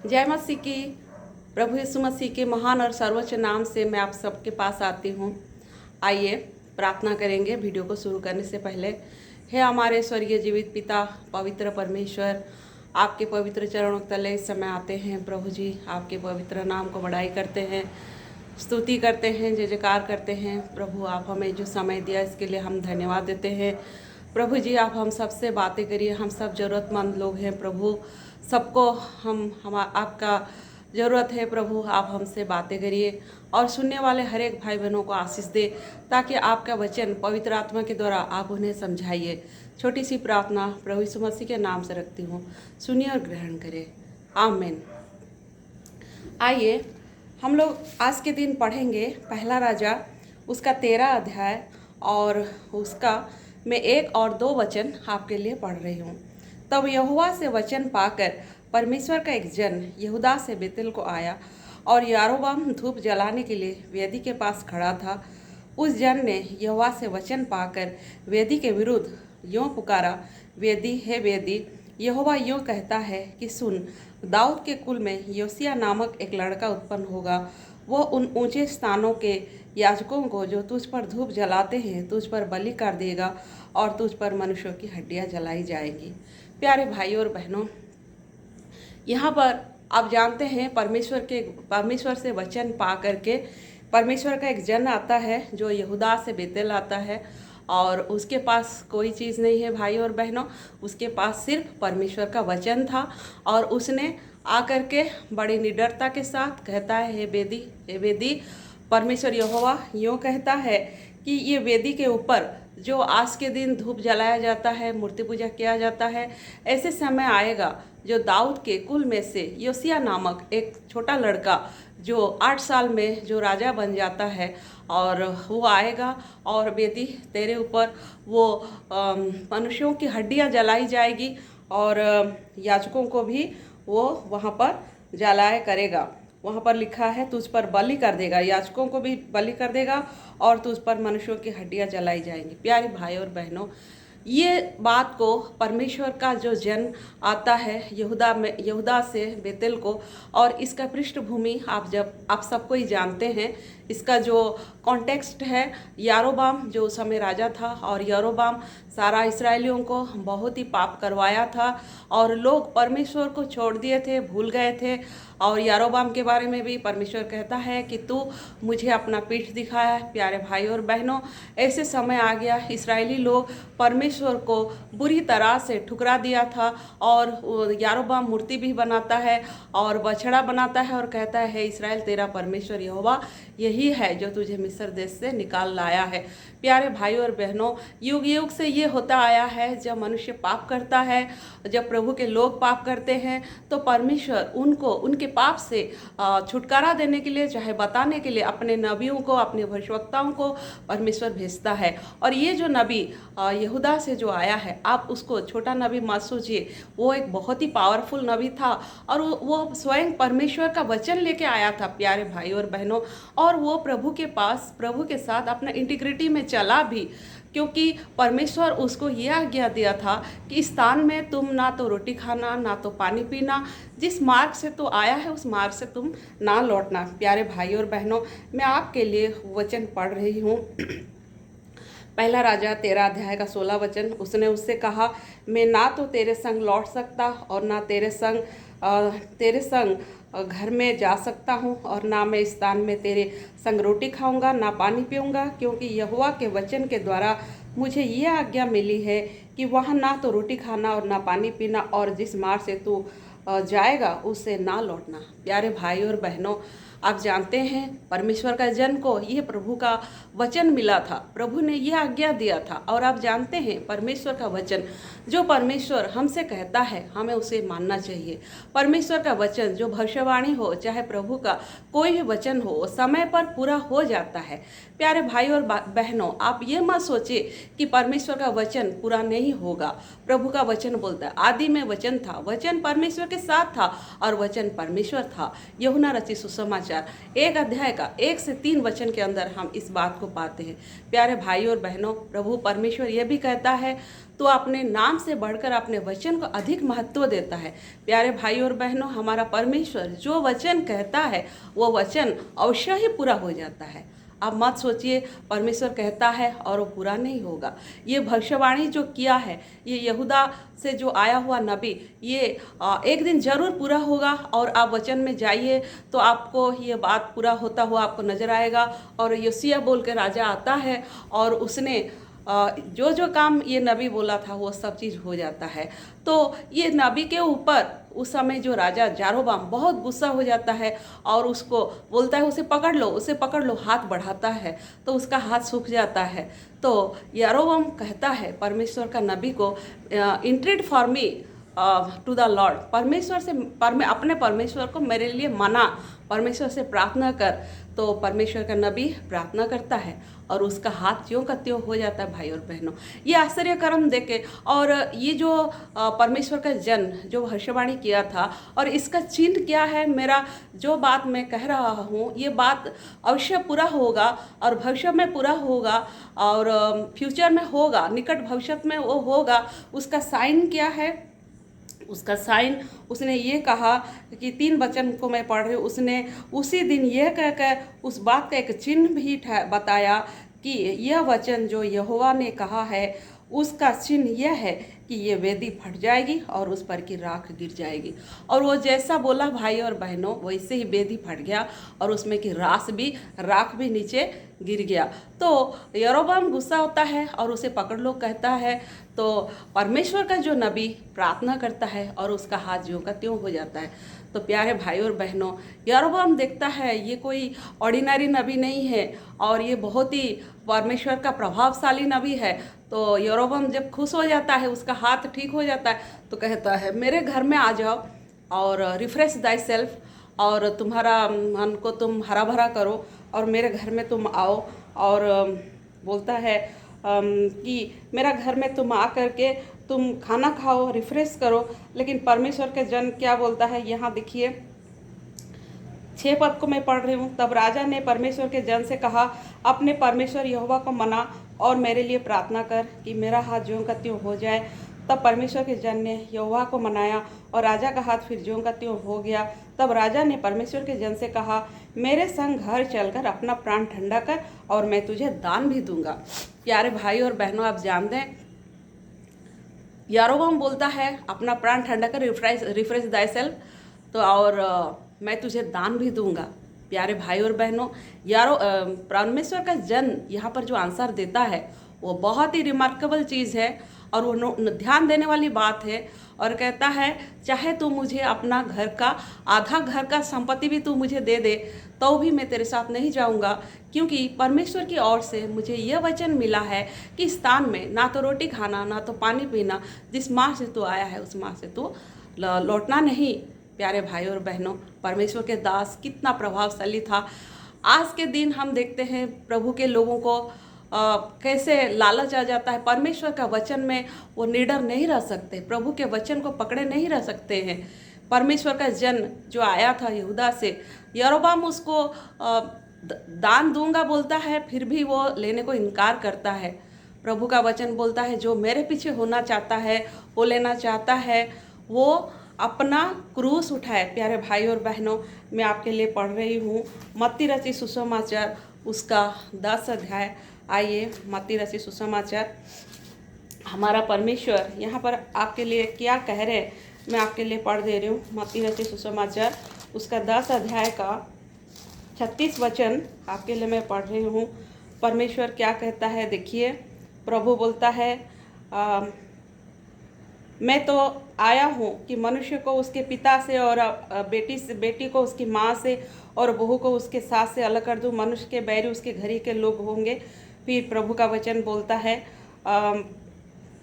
जय मसीह की। प्रभु यीशु मसीह के महान और सर्वोच्च नाम से मैं आप सबके पास आती हूँ। आइए प्रार्थना करेंगे वीडियो को शुरू करने से पहले। हे हमारे स्वर्गीय जीवित पिता, पवित्र परमेश्वर, आपके पवित्र चरणों तले इस समय आते हैं। प्रभु जी, आपके पवित्र नाम को बड़ाई करते हैं, स्तुति करते हैं, जय जयकार करते हैं। प्रभु, आप हमें जो समय दिया इसके लिए हम धन्यवाद देते हैं। प्रभु जी, आप हम सबसे बातें करिए। हम सब ज़रूरतमंद लोग हैं प्रभु, सबको हम आपका ज़रूरत है। प्रभु, आप हमसे बातें करिए और सुनने वाले हर एक भाई बहनों को आशीष दे, ताकि आपका वचन पवित्र आत्मा के द्वारा आप उन्हें समझाइए। छोटी सी प्रार्थना प्रभु यीशु मसीह के नाम से रखती हूँ, सुनिए और ग्रहण करें। आमीन। आइए हम लोग आज के दिन पढ़ेंगे पहला राजा उसका 13 अध्याय, और उसका मैं 1 और 2 वचन आपके लिए पढ़ रही हूँ। तब यहोवा से वचन पाकर परमेश्वर का एक जन यहूदा से बेतेल को आया, और यारोबाम धूप जलाने के लिए वेदी के पास खड़ा था। उस जन ने यहोवा से वचन पाकर वेदी के विरुद्ध यों पुकारा, वेदी है वेदी, यहोवा यूँ कहता है कि सुन, दाऊद के कुल में योसिया नामक एक लड़का उत्पन्न होगा। वो उन ऊंचे स्थानों के याजकों को जो तुझ पर धूप जलाते हैं तुझ पर बलि कर देगा, और तुझ पर मनुष्यों की हड्डियां जलाई जाएंगी। प्यारे भाइयों और बहनों, यहाँ पर आप जानते हैं परमेश्वर से वचन पा करके परमेश्वर का एक जन आता है जो यहूदा से बेतेल आता है, और उसके पास कोई चीज़ नहीं है भाई और बहनों, उसके पास सिर्फ परमेश्वर का वचन था। और उसने आकर के बड़ी निडरता के साथ कहता है, हे वेदी, परमेश्वर यहोवा यूँ कहता है कि ये वेदी के ऊपर जो आज के दिन धूप जलाया जाता है, मूर्ति पूजा किया जाता है, ऐसे समय आएगा जो दाऊद के कुल में से योसिया नामक एक छोटा लड़का जो 8 साल में जो राजा बन जाता है, और वो आएगा और वेदी तेरे ऊपर वो मनुष्यों की हड्डियां जलाई जाएगी, और याजकों को भी वो वहाँ पर जलाया करेगा। वहाँ पर लिखा है तुझ पर बलि कर देगा, याजकों को भी बलि कर देगा, और तुझ पर मनुष्यों की हड्डियां जलाई जाएंगी। प्यारे भाई और बहनों, ये बात को परमेश्वर का जो जन आता है यहूदा से बेतेल को, और इसका पृष्ठभूमि आप सबको ही जानते हैं। इसका जो कॉन्टेक्स्ट है, यारोबाम जो उस समय राजा था, और यारोबाम सारा इसराइलियों को बहुत ही पाप करवाया था, और लोग परमेश्वर को छोड़ दिए थे, भूल गए थे। और यारोबाम के बारे में भी परमेश्वर कहता है कि तू मुझे अपना पीठ दिखाया है। प्यारे भाई और बहनों, ऐसे समय आ गया, इसराइली लोग परमेश्वर को बुरी तरह से ठुकरा दिया था, और यारोबाम मूर्ति भी बनाता है और बछड़ा बनाता है, और कहता है, हे इसराइल, तेरा परमेश्वर यहोवा यही है जो तुझे मिस्र देश से निकाल लाया है। प्यारे भाई और बहनों, युग युग से ये होता आया है, जब मनुष्य पाप करता है, जब प्रभु के लोग पाप करते हैं, तो परमेश्वर उनको उनके पाप से छुटकारा देने के लिए, चाहे बताने के लिए, अपने नबियों को, अपने भविष्यवक्ताओं को परमेश्वर भेजता है। और ये जो नबी यहूदा से जो आया है, आप उसको छोटा नबी मत सोचिए, वो एक बहुत ही पावरफुल नबी था, और वो स्वयं परमेश्वर का वचन लेके आया था। प्यारे भाई और बहनों, और वो प्रभु के पास, प्रभु के साथ अपना इंटीग्रिटी में चला भी, क्योंकि परमेश्वर उसको ये आज्ञा दिया था कि इस स्थान में तुम ना तो रोटी खाना, ना तो पानी पीना, जिस मार्ग से तो आया है उस मार्ग से तुम ना लौटना। प्यारे भाई और बहनों, मैं आपके लिए वचन पढ़ रही हूँ। पहला राजा 13 अध्याय का 16 वचन। उसने उससे कहा, मैं ना तो तेरे संग लौट सकता, और ना तेरे संग घर में जा सकता हूँ, और ना मैं इस स्थान में तेरे संग रोटी खाऊंगा, ना पानी पीऊंगा, क्योंकि यहोवा के वचन के द्वारा मुझे ये आज्ञा मिली है कि वहाँ ना तो रोटी खाना और ना पानी पीना, और जिस मार्ग से तू जाएगा उससे ना लौटना। प्यारे भाई और बहनों, आप जानते हैं परमेश्वर का जन को ये प्रभु का वचन मिला था, प्रभु ने ये आज्ञा दिया था। और आप जानते हैं परमेश्वर का वचन, जो परमेश्वर हमसे कहता है हमें उसे मानना चाहिए। परमेश्वर का वचन जो भविष्यवाणी हो, चाहे प्रभु का कोई भी वचन हो, वो समय पर पूरा हो जाता है। प्यारे भाई और बहनों, आप ये मत सोचिए कि परमेश्वर का वचन पूरा नहीं होगा। प्रभु का वचन बोलता है, आदि में वचन था, वचन परमेश्वर के साथ था, और वचन परमेश्वर था। यूहन्ना रचित सुसमाचार 1 अध्याय का 1 से 3 वचन के अंदर हम इस बात को पाते हैं। प्यारे भाई और बहनों, प्रभु परमेश्वर ये भी कहता है, तो अपने नाम से बढ़कर अपने वचन को अधिक महत्व देता है। प्यारे भाई और बहनों, हमारा परमेश्वर जो वचन कहता है वो वचन अवश्य ही पूरा हो जाता है। आप मत सोचिए परमेश्वर कहता है और वो पूरा नहीं होगा। ये भविष्यवाणी जो किया है, ये यहूदा से जो आया हुआ नबी, ये एक दिन जरूर पूरा होगा। और आप वचन में जाइए तो आपको ये बात पूरा होता हुआ आपको नजर आएगा। और योशिय्याह बोल के राजा आता है और उसने जो जो काम ये नबी बोला था वो सब चीज़ हो जाता है। तो ये नबी के ऊपर उस समय जो राजा यारोबाम बहुत गुस्सा हो जाता है और उसको बोलता है उसे पकड़ लो, उसे पकड़ लो। हाथ बढ़ाता है तो उसका हाथ सूख जाता है। तो यारोबाम कहता है परमेश्वर का नबी को, entreat for me to the Lord, परमेश्वर से अपने परमेश्वर को मेरे लिए मना, परमेश्वर से प्रार्थना कर। तो परमेश्वर का नबी प्रार्थना करता है और उसका हाथ ज्यों का त्यों हो जाता है। भाई और बहनों, ये आश्चर्य कर्म देखे और ये जो परमेश्वर का जन जो भविष्यवाणी किया था और इसका चिन्ह क्या है, मेरा जो बात मैं कह रहा हूँ ये बात अवश्य पूरा होगा और भविष्य में पूरा होगा और फ्यूचर में होगा, निकट भविष्य में वो होगा। उसका साइन क्या है? उसका साइन उसने ये कहा कि 3 वचन को मैं पढ़ रही हूँ। उसने उसी दिन यह कहकर उस बात का एक चिन्ह भी बताया कि यह वचन जो यहोवा ने कहा है उसका चिन्ह यह है कि ये वेदी फट जाएगी और उस पर की राख गिर जाएगी। और वो जैसा बोला भाई और बहनों, वैसे ही वेदी फट गया और उसमें की राख भी नीचे गिर गया। तो यारोबाम गुस्सा होता है और उसे पकड़ लो कहता है। तो परमेश्वर का जो नबी प्रार्थना करता है और उसका हाथ ज्यों का त्यों हो जाता है। तो प्यारे भाई और बहनों, यारोबाम देखता है ये कोई ऑर्डिनरी नबी नहीं है और ये बहुत ही परमेश्वर का प्रभावशाली नबी है। तो यारोबाम जब खुश हो जाता है, उसका हाथ ठीक हो जाता है, तो कहता है मेरे घर में आ जाओ और रिफ्रेश दाई सेल्फ, और तुम्हारा मन को तुम हरा भरा करो और मेरे घर में तुम आओ। और बोलता है कि मेरा घर में तुम आ करके तुम खाना खाओ, रिफ्रेश करो। लेकिन परमेश्वर के जन क्या बोलता है, यहाँ देखिए 6 पद को मैं पढ़ रही हूँ। तब राजा ने परमेश्वर के जन से कहा, अपने परमेश्वर यहोवा को मना और मेरे लिए प्रार्थना कर कि मेरा हाथ ज्यों का त्यों हो जाए। तब परमेश्वर के जन ने यहोवा को मनाया और राजा का हाथ फिर ज्यों का त्यों हो गया। तब राजा ने परमेश्वर के जन से कहा, मेरे संग घर चलकर अपना प्राण ठंडा कर और मैं तुझे दान भी दूंगा। प्यारे भाई और बहनों, आप जानते हैं यारोबाम बोलता है अपना प्राण ठंडा कर, रिफ्रेश दाई सेल्फ, तो और मैं तुझे दान भी दूंगा। प्यारे भाई और बहनों, परमेश्वर का जन यहाँ पर जो आंसर देता है वो बहुत ही रिमार्केबल चीज़ है और वो ध्यान देने वाली बात है। और कहता है चाहे तू मुझे अपना घर का आधा घर का संपत्ति भी तू मुझे दे दे तो भी मैं तेरे साथ नहीं जाऊंगा, क्योंकि परमेश्वर की ओर से मुझे यह वचन मिला है कि इस स्थान में ना तो रोटी खाना ना तो पानी पीना, जिस माँ से तू आया है उस माँ से तू लौटना नहीं। प्यारे भाई और बहनों, परमेश्वर के दास कितना प्रभावशाली था। आज के दिन हम देखते हैं प्रभु के लोगों को कैसे लालच आ जाता है, परमेश्वर का वचन में वो निडर नहीं रह सकते, प्रभु के वचन को पकड़े नहीं रह सकते हैं। परमेश्वर का जन जो आया था यहूदा से, यारोबाम उसको दान दूंगा बोलता है, फिर भी वो लेने को इनकार करता है। प्रभु का वचन बोलता है जो मेरे पीछे होना चाहता है, वो लेना चाहता है, वो अपना क्रूस उठाए। प्यारे भाई और बहनों, मैं आपके लिए पढ़ रही हूँ मत्ती रचित सुसमाचार उसका 10 अध्याय। आइए मत्ती रचित सुसमाचार, हमारा परमेश्वर यहाँ पर आपके लिए क्या कह रहे हैं मैं आपके लिए पढ़ दे रही हूँ। मत्ती रचित सुसमाचार उसका 10 अध्याय का 36 वचन आपके लिए मैं पढ़ रही हूँ। परमेश्वर क्या कहता है देखिए। प्रभु बोलता है मैं तो आया हूँ कि मनुष्य को उसके पिता से और बेटी को उसकी माँ से और बहू को उसके सास से अलग कर दूँ। मनुष्य के बैरी उसके घर ही के लोग होंगे। फिर प्रभु का वचन बोलता है,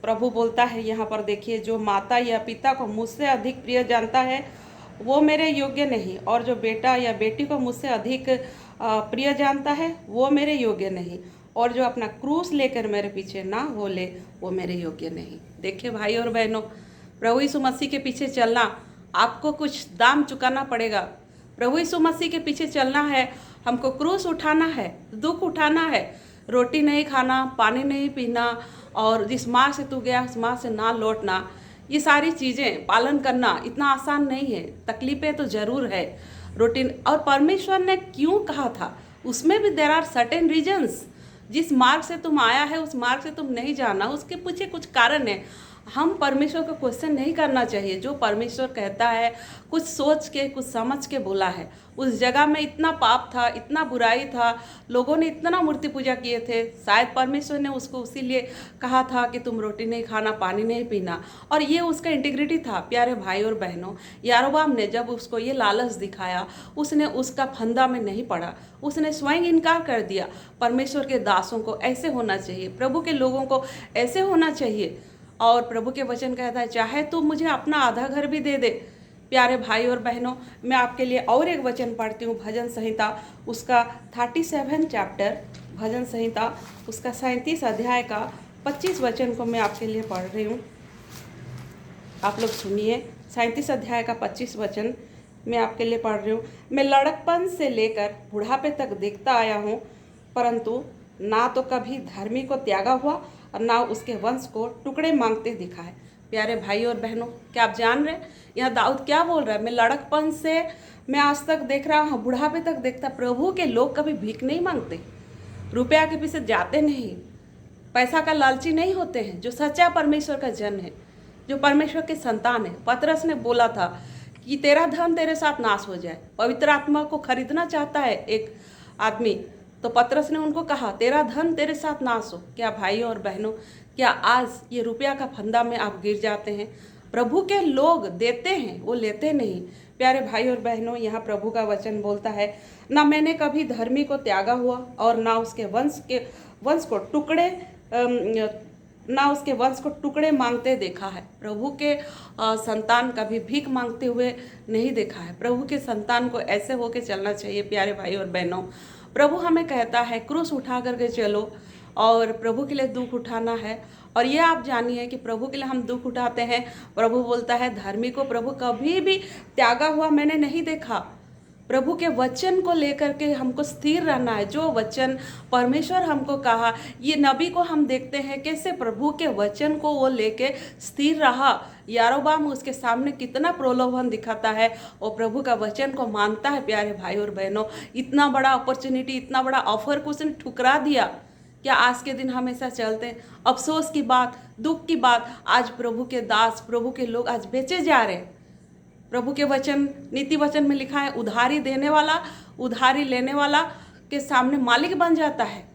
प्रभु बोलता है यहाँ पर देखिए, जो माता या पिता को मुझसे अधिक प्रिय जानता है वो मेरे योग्य नहीं, और जो बेटा या बेटी को मुझसे अधिक प्रिय जानता है वो मेरे योग्य नहीं, और जो अपना क्रूस लेकर मेरे पीछे ना हो ले वो मेरे योग्य नहीं। देखिए भाई और बहनों, प्रभु यीशु मसीह के पीछे चलना आपको कुछ दाम चुकाना पड़ेगा। प्रभु यीशु मसीह के पीछे चलना है, हमको क्रूस उठाना है, दुख उठाना है, रोटी नहीं खाना, पानी नहीं पीना और जिस मार्ग से तू गया उस मार्ग से ना लौटना, ये सारी चीज़ें पालन करना इतना आसान नहीं है। तकलीफ़ें तो ज़रूर है, रूटीन। और परमेश्वर ने क्यों कहा था उसमें भी देर आर सर्टेन रीजन्स। जिस मार्ग से तुम आया है उस मार्ग से तुम नहीं जाना, उसके पीछे कुछ कारण है। हम परमेश्वर को क्वेश्चन नहीं करना चाहिए। जो परमेश्वर कहता है कुछ सोच के कुछ समझ के बोला है। उस जगह में इतना पाप था, इतना बुराई था, लोगों ने इतना मूर्ति पूजा किए थे, शायद परमेश्वर ने उसको इसीलिए कहा था कि तुम रोटी नहीं खाना, पानी नहीं पीना। और ये उसका इंटीग्रिटी था। प्यारे भाई और बहनों, यारोबाम ने जब उसको ये लालच दिखाया, उसने उसका फंदा में नहीं पड़ा, उसने स्वयं इनकार कर दिया। परमेश्वर के दासों को ऐसे होना चाहिए, प्रभु के लोगों को ऐसे होना चाहिए। और प्रभु के वचन कहता है चाहे तू मुझे अपना आधा घर भी दे दे। प्यारे भाई और बहनों, मैं आपके लिए और एक वचन पढ़ती हूँ, भजन संहिता उसका 37 चैप्टर, भजन संहिता उसका 37 अध्याय का 25 वचन को मैं आपके लिए पढ़ रही हूँ। आप लोग सुनिए। 37 अध्याय का 25 वचन मैं आपके लिए पढ़ रही हूँ। मैं लड़कपन से लेकर बुढ़ापे तक देखता आया हूँ, परंतु ना तो कभी धर्मी को त्यागा हुआ और ना उसके वंश को टुकड़े मांगते दिखा है। प्यारे भाई और बहनों, क्या आप जान रहे हैं यहाँ दाऊद क्या बोल रहा है? मैं लड़कपन से मैं आज तक देख रहा हूँ, बुढ़ापे तक देखता, प्रभु के लोग कभी भीख नहीं मांगते, रुपया के पीछे जाते नहीं, पैसा का लालची नहीं होते हैं। जो सच्चा परमेश्वर का जन है, जो परमेश्वर के संतान है। पतरस ने बोला था कि तेरा धन तेरे साथ नाश हो जाए। पवित्र आत्मा को खरीदना चाहता है एक आदमी, तो पतरस ने उनको कहा तेरा धन तेरे साथ नाश हो। क्या भाई और बहनों, क्या आज ये रुपया का फंदा में आप गिर जाते हैं? प्रभु के लोग देते हैं, वो लेते नहीं। प्यारे भाई और बहनों, यहाँ प्रभु का वचन बोलता है ना मैंने कभी धर्मी को त्यागा हुआ और ना उसके वंश को टुकड़े मांगते देखा है। प्रभु के संतान कभी भीख मांगते हुए नहीं देखा है। प्रभु के संतान को ऐसे होके चलना चाहिए। प्यारे भाई और बहनों, प्रभु हमें कहता है क्रूस उठा करके चलो, और प्रभु के लिए दुख उठाना है। और ये आप जानिए कि प्रभु के लिए हम दुख उठाते हैं। प्रभु बोलता है धर्मी को प्रभु कभी भी त्यागा हुआ मैंने नहीं देखा। प्रभु के वचन को लेकर के हमको स्थिर रहना है। जो वचन परमेश्वर हमको कहा, ये नबी को हम देखते हैं कैसे प्रभु के वचन को वो लेके स्थिर रहा। यारोबाम उसके सामने कितना प्रलोभन दिखाता है, और प्रभु का वचन को मानता है। प्यारे भाई और बहनों, इतना बड़ा अपॉर्चुनिटी, इतना बड़ा ऑफर को उसने ठुकरा दिया। क्या आज के दिन हमेशा चलते हैं? अफसोस की बात, दुख की बात, आज प्रभु के दास, प्रभु के लोग आज बेचे जा रहे हैं। प्रभु के वचन, नीति वचन में लिखा है उधारी देने वाला उधारी लेने वाला के सामने मालिक बन जाता है।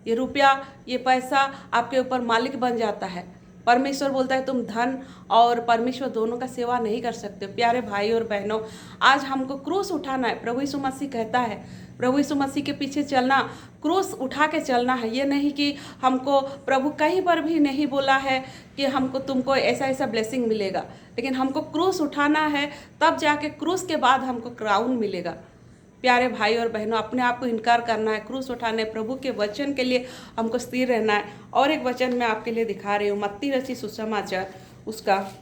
ये रुपया, ये पैसा आपके ऊपर मालिक बन जाता है। परमेश्वर बोलता है तुम धन और परमेश्वर दोनों का सेवा नहीं कर सकते। प्यारे भाई और बहनों, आज हमको क्रूस उठाना है। प्रभु यीशु मसीह कहता है, प्रभु यीशु मसीह के पीछे चलना, क्रूस उठा के चलना है। ये नहीं कि हमको, प्रभु कहीं पर भी नहीं बोला है कि हमको तुमको ऐसा ऐसा ब्लेसिंग मिलेगा, लेकिन हमको क्रूस उठाना है, तब जाके क्रूस के बाद हमको क्राउन मिलेगा। प्यारे भाई और बहनों, अपने आप को इनकार करना है, क्रूस उठाने, प्रभु के वचन के लिए हमको स्थिर रहना है। और एक वचन मैं आपके लिए दिखा रही हूँ, मत्ती रचित सुसमाचार उसका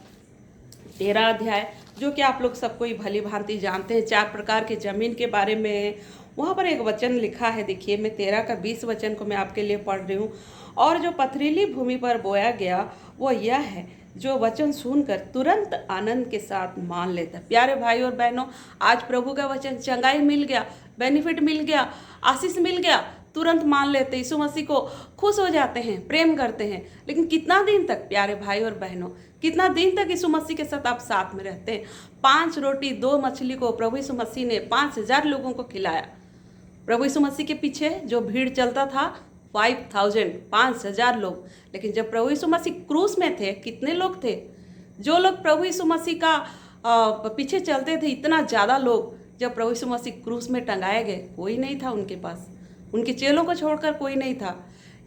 13 अध्याय, जो कि आप लोग सबको ही भली भांति जानते हैं। 4 प्रकार की जमीन के बारे में है। वहाँ पर एक वचन लिखा है, देखिए मैं 13 का 20 वचन को मैं आपके लिए पढ़ रही हूँ। और जो पथरीली भूमि पर बोया गया वो यह है, जो वचन सुनकर तुरंत आनंद के साथ मान लेता है। प्यारे भाई और बहनों, आज प्रभु का वचन, चंगाई मिल गया, बेनिफिट मिल गया, आशीष मिल गया, तुरंत मान लेते, यीशु मसीह को खुश हो जाते हैं, प्रेम करते हैं। लेकिन कितना दिन तक, प्यारे भाई और बहनों, कितना दिन तक यीशु मसीह के साथ आप साथ में रहते हैं? 5 रोटी 2 मछली को प्रभु यीशु मसीह ने 5000 लोगों को खिलाया। प्रभु यीशु मसीह के पीछे जो भीड़ चलता था 5000 लोग। लेकिन जब प्रभु यीशु मसीह क्रूस में थे, कितने लोग थे? जो लोग प्रभु यीशु मसीह का पीछे चलते थे, इतना ज़्यादा लोग, जब प्रभु यीशु मसीह क्रूस में टंगाए गए, कोई नहीं था उनके पास, उनके चेलों को छोड़कर कोई नहीं था।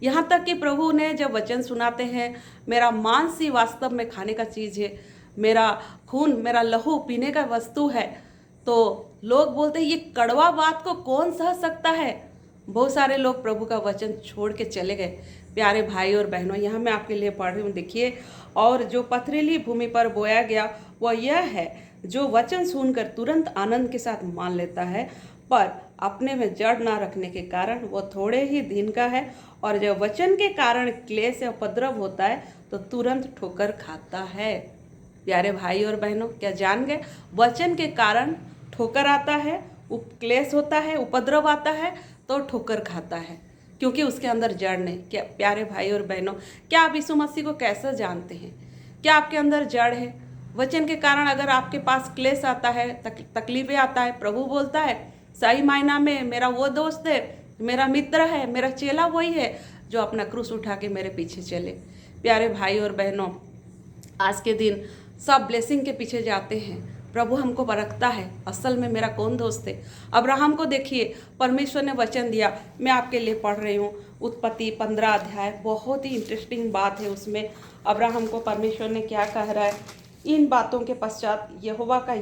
यहाँ तक कि प्रभु ने जब वचन सुनाते हैं, मेरा मांस ही वास्तव में खाने का चीज़ है, मेरा खून, मेरा लहू पीने का वस्तु है, तो लोग बोलते हैं ये कड़वा बात को कौन सह सकता है? बहुत सारे लोग प्रभु का वचन छोड़ के चले गए। प्यारे भाई और बहनों, यहाँ मैं आपके लिए पढ़ रही हूँ, देखिए। और जो पथरीली भूमि पर बोया गया वह यह है, जो वचन सुनकर तुरंत आनंद के साथ मान लेता है। पर अपने में जड़ ना रखने के कारण वो थोड़े ही दिन का है, और जब वचन के कारण क्लेश या उपद्रव होता है तो तुरंत ठोकर खाता है। प्यारे भाई और बहनों, क्या जान गए? वचन के कारण ठोकर आता है, क्लेश होता है, उपद्रव आता है तो ठोकर खाता है, क्योंकि उसके अंदर जड़ नहीं। क्या प्यारे भाई और बहनों, क्या आप यीशु मसीह को कैसे जानते हैं? क्या आपके अंदर जड़ है? वचन के कारण अगर आपके पास क्लेश आता है, तकलीफें आता है, प्रभु बोलता है सही मायना में मेरा वो दोस्त है, मेरा मित्र है, मेरा चेला वही है जो अपना क्रूस उठा के मेरे पीछे चले। प्यारे भाई और बहनों, आज के दिन सब ब्लेसिंग के पीछे जाते हैं, प्रभु हमको परखता है असल में मेरा कौन दोस्त है। अब्राहम को देखिए, परमेश्वर ने वचन दिया, मैं आपके लिए पढ़ रही हूँ उत्पत्ति 15 अध्याय, बहुत ही इंटरेस्टिंग बात है उसमें। अब्राहम को परमेश्वर ने क्या कह रहा है? इन बातों के पश्चात यहोवा का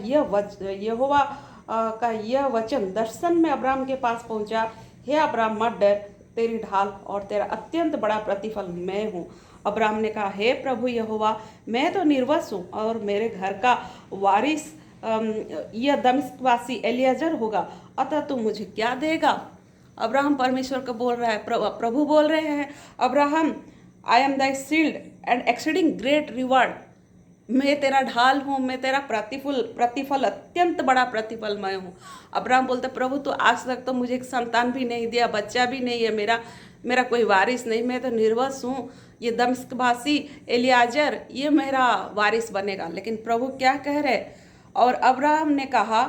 यह वचन दर्शन में अब्राहम के पास पहुंचा, हे अब्राहम मत डर, तेरी ढाल और तेरा अत्यंत बड़ा प्रतिफल मैं हूँ। अब्राहम ने कहा, हे प्रभु यहोवा, मैं तो निर्वंश हूँ और मेरे घर का वारिस यह दमिश्कवासी एलियाजर होगा, अतः तू मुझे क्या देगा? अब्राहम परमेश्वर को बोल रहा है, प्रभु बोल रहे हैं, Abraham I am thy shield and exceeding great reward, मैं तेरा ढाल हूँ, मैं तेरा प्रतिफल अत्यंत बड़ा प्रतिफल मैं हूँ। अब्राहम बोलते, प्रभु तो आज तक तो मुझे एक संतान भी नहीं दिया, बच्चा भी नहीं है, मेरा कोई वारिस नहीं, मैं तो निर्वंश हूँ, ये दमिश्कवासी एलियाजर ये मेरा वारिस बनेगा। लेकिन प्रभु क्या कह रहे? और अब्राहम ने कहा,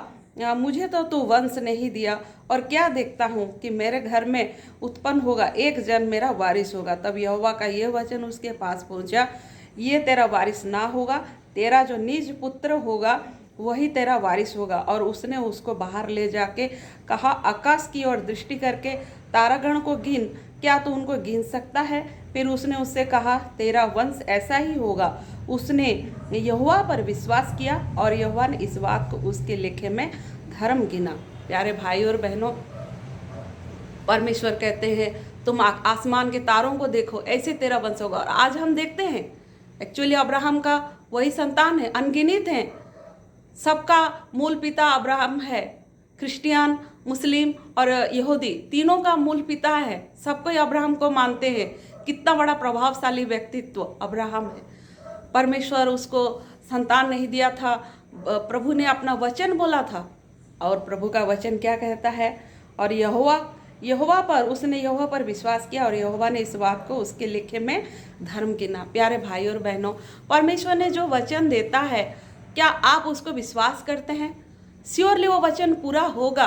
मुझे तो तू वंश नहीं दिया, और क्या देखता हूँ कि मेरे घर में उत्पन्न होगा एक जन मेरा वारिस होगा। तब यहोवा का यह वचन उसके पास पहुँचा, ये तेरा वारिस ना होगा, तेरा जो निज पुत्र होगा वही तेरा वारिस होगा। और उसने उसको बाहर ले जाके कहा, आकाश की ओर दृष्टि करके तारागण को गिन, क्या तू उनको गिन सकता है? फिर उसने उससे कहा, तेरा वंश ऐसा ही होगा। उसने यहोवा पर विश्वास किया और यहोवा ने इस बात को उसके लेखे में धर्म गिना। प्यारे भाई और बहनों, परमेश्वर कहते हैं तुम आसमान के तारों को देखो, ऐसे तेरा वंश होगा। और आज हम देखते हैं एक्चुअली अब्राहम का वही संतान है, अनगिनत हैं, सबका मूल पिता अब्राहम है। क्रिश्चियन, मुस्लिम और यहूदी तीनों का मूल पिता है, सबको अब्राहम को मानते हैं। कितना बड़ा प्रभावशाली व्यक्तित्व अब्राहम है। परमेश्वर उसको संतान नहीं दिया था, प्रभु ने अपना वचन बोला था, और प्रभु का वचन क्या कहता है? और यहोवा पर विश्वास किया और यहोवा ने इस बात को उसके लिखे में धर्म गिना। प्यारे भाई और बहनों, परमेश्वर ने जो वचन देता है, क्या आप उसको विश्वास करते हैं? श्योरली वो वचन पूरा होगा।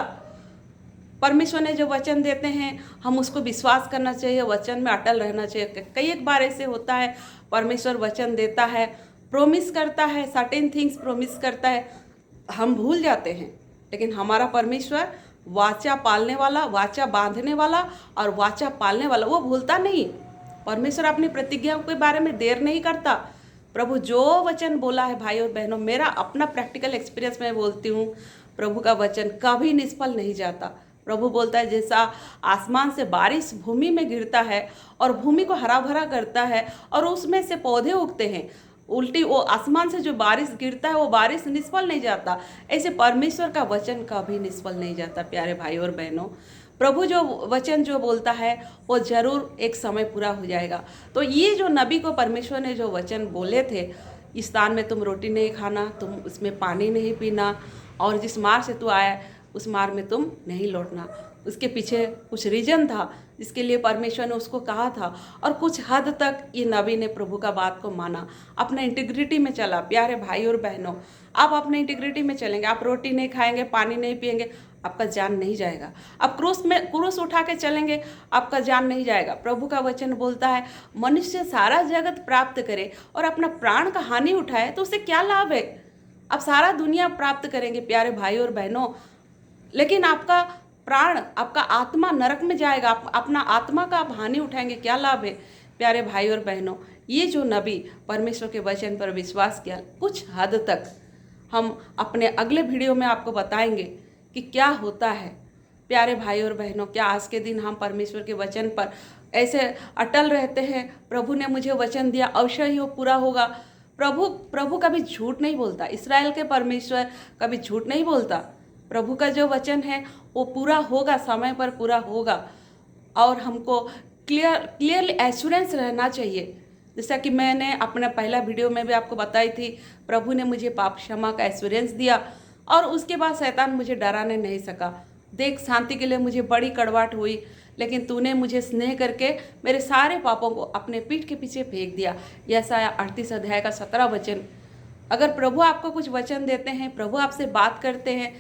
परमेश्वर ने जो वचन देते हैं हम उसको विश्वास करना चाहिए, वचन में अटल रहना चाहिए। कई एक बार ऐसे होता है, परमेश्वर वचन देता है, प्रोमिस करता है, सर्टेन थिंग्स प्रोमिस करता है, हम भूल जाते हैं। लेकिन हमारा परमेश्वर वाचा पालने वाला, वाचा बांधने वाला और वाचा पालने वाला, वो भूलता नहीं। परमेश्वर अपनी प्रतिज्ञा के बारे में देर नहीं करता। प्रभु जो वचन बोला है भाई और बहनों, मेरा अपना प्रैक्टिकल एक्सपीरियंस में बोलती हूँ, प्रभु का वचन कभी निष्फल नहीं जाता। प्रभु बोलता है जैसा आसमान से बारिश भूमि में गिरता है और भूमि को हरा भरा करता है और उसमें से पौधे उगते हैं, उल्टी वो आसमान से जो बारिश गिरता है वो बारिश निष्फल नहीं जाता। ऐसे परमेश्वर का वचन कभी निष्फल नहीं जाता। प्यारे भाई और बहनों, प्रभु जो वचन जो बोलता है वो जरूर एक समय पूरा हो जाएगा। तो ये जो नबी को परमेश्वर ने जो वचन बोले थे, इस स्थान में तुम रोटी नहीं खाना, तुम उसमें पानी नहीं पीना, और जिस मार्ग से तू आया उस मार्ग में तुम नहीं लौटना, उसके पीछे कुछ रीजन था जिसके लिए परमेश्वर ने उसको कहा था। और कुछ हद तक ये नबी ने प्रभु का बात को माना, अपने इंटीग्रिटी में चला। प्यारे भाई और बहनों, आप अपने इंटीग्रिटी में चलेंगे, आप रोटी नहीं खाएंगे, पानी नहीं पिएंगे, आपका जान नहीं जाएगा। आप क्रूस उठा के चलेंगे, आपका जान नहीं जाएगा। प्रभु का वचन बोलता है, मनुष्य सारा जगत प्राप्त करे और अपना प्राण का हानि उठाए तो उसे क्या लाभ है? आप सारा दुनिया प्राप्त करेंगे प्यारे भाई और बहनों, लेकिन आपका प्राण, आपका आत्मा नरक में जाएगा। आप अपना आत्मा का आप हानि उठाएंगे, क्या लाभ है? प्यारे भाई और बहनों, ये जो नबी परमेश्वर के वचन पर विश्वास किया, कुछ हद तक हम अपने अगले वीडियो में आपको बताएंगे कि क्या होता है। प्यारे भाई और बहनों, क्या आज के दिन हम परमेश्वर के वचन पर ऐसे अटल रहते हैं? प्रभु ने मुझे वचन दिया, अवश्य ही वो पूरा होगा। प्रभु कभी झूठ नहीं बोलता। इस्राएल के परमेश्वर कभी झूठ नहीं बोलता। प्रभु का जो वचन है वो पूरा होगा, समय पर पूरा होगा। और हमको क्लियरली एश्योरेंस रहना चाहिए। जैसा कि मैंने अपना पहला वीडियो में भी आपको बताई थी, प्रभु ने मुझे पाप क्षमा का एश्योरेंस दिया और उसके बाद शैतान मुझे डराने नहीं सका। देख, शांति के लिए मुझे बड़ी कड़वाहट हुई, लेकिन तूने मुझे स्नेह करके मेरे सारे पापों को अपने पीठ के पीछे फेंक दिया। यशायाह 38 अध्याय का 17 वचन। अगर प्रभु आपको कुछ वचन देते हैं, प्रभु आपसे बात करते हैं,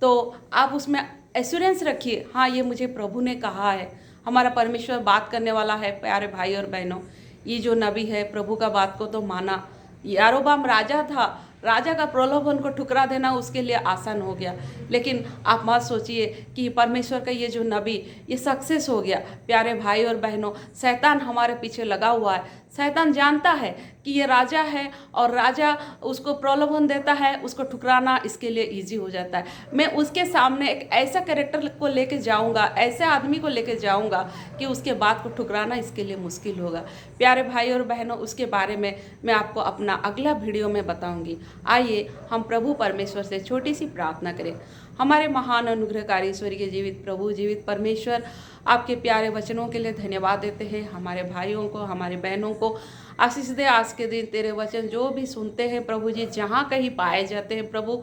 तो आप उसमें एश्योरेंस रखिए, हाँ ये मुझे प्रभु ने कहा है। हमारा परमेश्वर बात करने वाला है। प्यारे भाई और बहनों, ये जो नबी है प्रभु का बात को तो माना। यारोबाम राजा था, राजा का प्रलोभन को ठुकरा देना उसके लिए आसान हो गया, लेकिन आप मत सोचिए कि परमेश्वर का ये जो नबी ये सक्सेस हो गया। प्यारे भाई और बहनों, शैतान हमारे पीछे लगा हुआ है। शैतान जानता है कि ये राजा है और राजा उसको प्रलोभन देता है, उसको ठुकराना इसके लिए इजी हो जाता है। मैं उसके सामने एक ऐसा कैरेक्टर को लेके जाऊंगा, ऐसे आदमी को लेके जाऊंगा कि उसके बात को ठुकराना इसके लिए मुश्किल होगा। प्यारे भाई और बहनों, उसके बारे में मैं आपको अपना अगला वीडियो में बताऊंगी। आइए हम प्रभु परमेश्वर से छोटी सी प्रार्थना करें। हमारे महान अनुग्रहकारी स्वर्गीय जीवित प्रभु, जीवित परमेश्वर, आपके प्यारे वचनों के लिए धन्यवाद देते हैं। हमारे भाइयों को, हमारे बहनों को आशीष दे। आज के दिन तेरे वचन जो भी सुनते हैं प्रभु जी, जहाँ कहीं पाए जाते हैं प्रभु,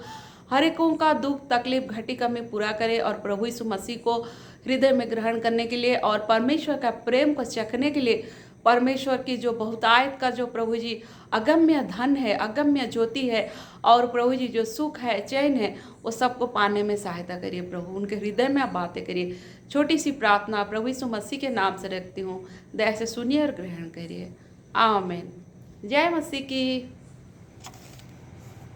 हर एकों का दुख तकलीफ घटी कमी पूरा करे और प्रभु यीशु मसीह को हृदय में ग्रहण करने के लिए और परमेश्वर का प्रेम को चखने के लिए, परमेश्वर की जो बहुतायत का जो प्रभु जी अगम्य धन है, अगम्य ज्योति है, और प्रभु जी जो सुख है, चैन है, वो सबको पाने में सहायता करिए प्रभु। उनके हृदय में आप बातें करिए। छोटी सी प्रार्थना प्रभु यीशु मसीह के नाम से रखती हूँ, दया से सुनिए और ग्रहण करिए। आमीन। जय मसीह की।